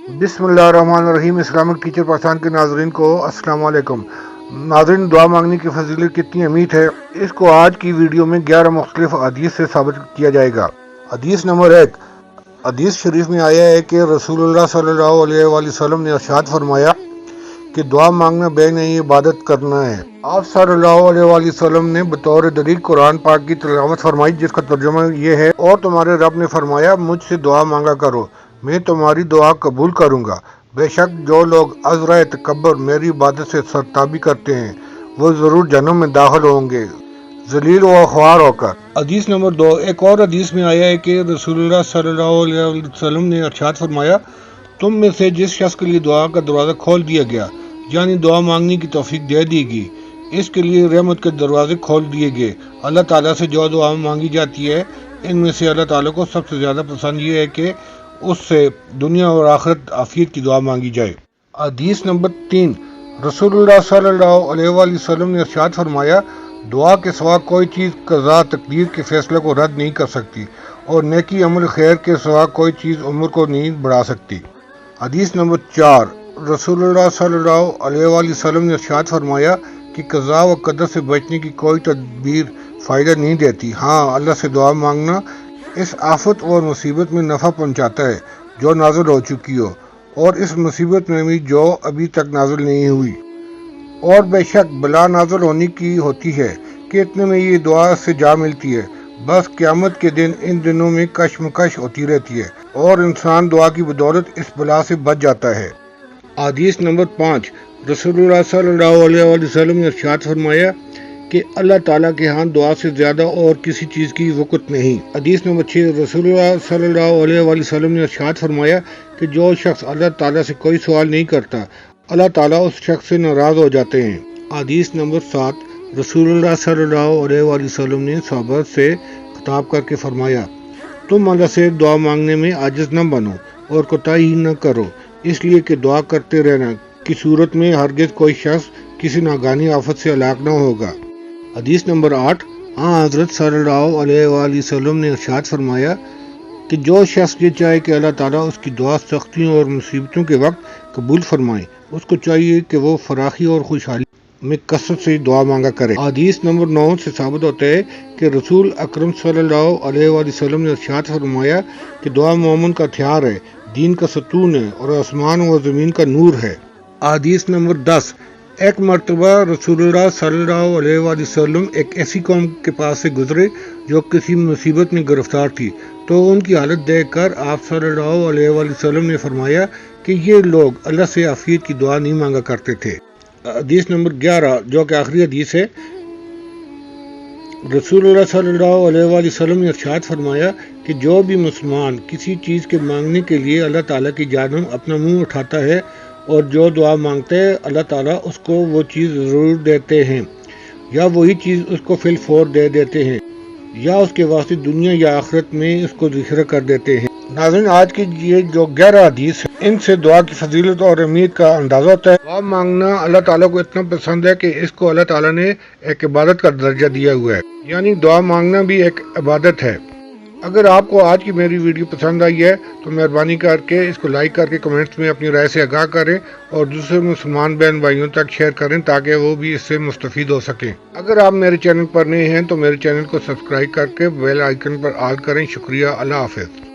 बिस्मिल्लाहिर्रहमानिर्रहीम। Islamic teacher Pakistan के नाजरीन को अस्सलाम वालेकुम। नाजरीन, दुआ मांगने की फजीलत कितनी अमीर है, इसको आज की वीडियो में 11 मुख्तलिफ हदीस से साबित किया जाएगा। हदीस नंबर 1। हदीस शरीफ में आया है कि रसूलुल्लाह सल्लल्लाहु अलैहि वसल्लम ने इरशाद फरमाया कि दुआ मांगना बेन इबादत करना है। आप सल्लल्लाहु अलैहि वसल्लम ने बतौर दलील कुरान पाक की तिलावत फरमाई, जिसका तर्जुमा ये है, और तुम्हारे रब ने फरमाया मुझसे दुआ मांगा करो, मैं तुम्हारी दुआ कबूल करूँगा। बेशक जो लोग अज़रा तकब्बुर मेरी इबादत से सरताबी करते हैं वो ज़रूर जन्नत में दाखिल होंगे, जलील व ख्वार होकर। हदीस नंबर 2। एक और हदीस में आया है कि रसूलुल्लाह सल्लल्लाहु अलैहि वसल्लम ने इरशाद फरमाया, तुम में से जिस शख्स के लिए दुआ का दरवाज़ा खोल दिया गया, यानी दुआ मांगने की तौफीक दे दी गई, इसके लिए रहमत के दरवाजे खोल दिए गए। अल्लाह ताला से जो दुआ मांगी जाती है, इनमें से अल्लाह ताला को सबसे ज़्यादा पसंद ये है कि उससे दुनिया और आखिरत आफियत की दुआ मांगी जाए। हदीस नंबर 3। रसूलुल्लाह सल्लल्लाहु अलैहि वसल्लम ने इरशाद फरमाया, दुआ के सिवा कोई चीज़ कज़ा तकदीर के फैसले को रद्द नहीं कर सकती, और नेकी अमल खैर के सिवा कोई चीज़ उम्र को नहीं बढ़ा सकती। हदीस नंबर 4। रसूलुल्लाह सल्लल्लाहु अलैहि वसल्लम ने इरशाद फरमाया कि कज़ा व कदर से बचने की कोई तदबीर फ़ायदा नहीं देती। हाँ, अल्लाह से दुआ मांगना इस आफत और मुसीबत में नफ़ा पहुंचाता है जो नाज़िल हो चुकी हो, और इस मुसीबत में भी जो अभी तक नाज़िल नहीं हुई। और बेशक बला नाज़िल होने की होती है कि इतने में ये दुआ से जा मिलती है। बस क़यामत के दिन इन दिनों में कशमकश होती रहती है और इंसान दुआ की बदौलत इस बला से बच जाता है। हदीस नंबर 5। रसूलुल्लाह सल्लल्लाहु अलैहि वसल्लम ने इरशाद फरमाया कि अल्लाह ताला के यहाँ दुआ से ज़्यादा और किसी चीज़ की वक़्त नहीं। हदीस नंबर 6। रसूलुल्लाह सल्लल्लाहु अलैहि वसल्लम ने इरशाद फरमाया कि जो शख्स अल्लाह ताला से कोई सवाल नहीं करता, अल्लाह ताला उस शख्स से नाराज़ हो जाते हैं। हदीस नंबर 7। रसूलुल्लाह सल्लल्लाहु अलैहि वसल्लम ने सहाबा से खिताब करके फरमाया, तुम अल्लाह से दुआ मांगने में आजिज़ न बनो और कोताही न करो, इसलिए कि दुआ करते रहना की सूरत में हरगिज़ कोई शख्स किसी नागानी आफत से हलाक न होगा। हदीस नंबर 8। हाँ, हज़रत सल्लल्लाहु अलैहि वसल्लम ने इरशाद फरमाया कि जो शख्स ये चाहे कि अल्लाह ताला उसकी दुआ सख्तियों और मुसीबतों के वक्त कबूल फरमाए, उसको चाहिए कि वो फराखी और खुशहाली में कसरत से दुआ मांगा करे। हदीस नंबर 9 से साबित होता है कि रसूल अकरम सल्लल्लाहु अलैहि वसल्लम ने इरशाद फरमाया कि दुआ मोमिन का हथियार है, दीन का सतून है और आसमान व ज़मीन का नूर है। हदीस नंबर 10। एक मरतबा रसूलुल्लाह सल्लल्लाहु अलैहि वसल्लम एक ऐसी कौम के पास से गुजरे जो किसी मुसीबत में गिरफ्तार थी, तो उनकी हालत देखकर आप सल्लल्लाहु अलैहि वसल्लम ने फरमाया कि ये लोग अल्लाह से आफियत की दुआ नहीं मांगा करते थे। हदीस नंबर 11, जो कि आखिरी हदीस है। रसूलुल्लाह सल्लल्लाहु अलैहि वसल्लम ने इरशाद फरमाया कि जो भी मुसलमान किसी चीज़ के मांगने के लिए अल्लाह ताला की जानिब अपना मुंह उठाता है और जो दुआ मांगते हैं, अल्लाह ताला उसको वो चीज़ ज़रूर देते हैं, या वही चीज़ उसको फिल फौर दे देते हैं, या उसके वास्ते दुनिया या आखिरत में उसको ज़िक्र कर देते हैं। नाज़रीन, आज की ये जो 11 हदीस है, इनसे दुआ की फजीलत और अहमियत का अंदाज़ा होता है। दुआ मांगना अल्लाह ताला को इतना पसंद है कि इसको अल्लाह ताला ने एक इबादत का दर्जा दिया हुआ है, यानी दुआ मांगना भी एक इबादत है। अगर आपको आज की मेरी वीडियो पसंद आई है तो मेहरबानी करके इसको लाइक करके कमेंट्स में अपनी राय से आगाह करें और दूसरे मुसलमान बहन भाइयों तक शेयर करें ताकि वो भी इससे मुस्तफ़ीद हो सकें। अगर आप मेरे चैनल पर नए हैं तो मेरे चैनल को सब्सक्राइब करके बेल आइकन पर ऑल करें। शुक्रिया। अल्लाह हाफ़िज़।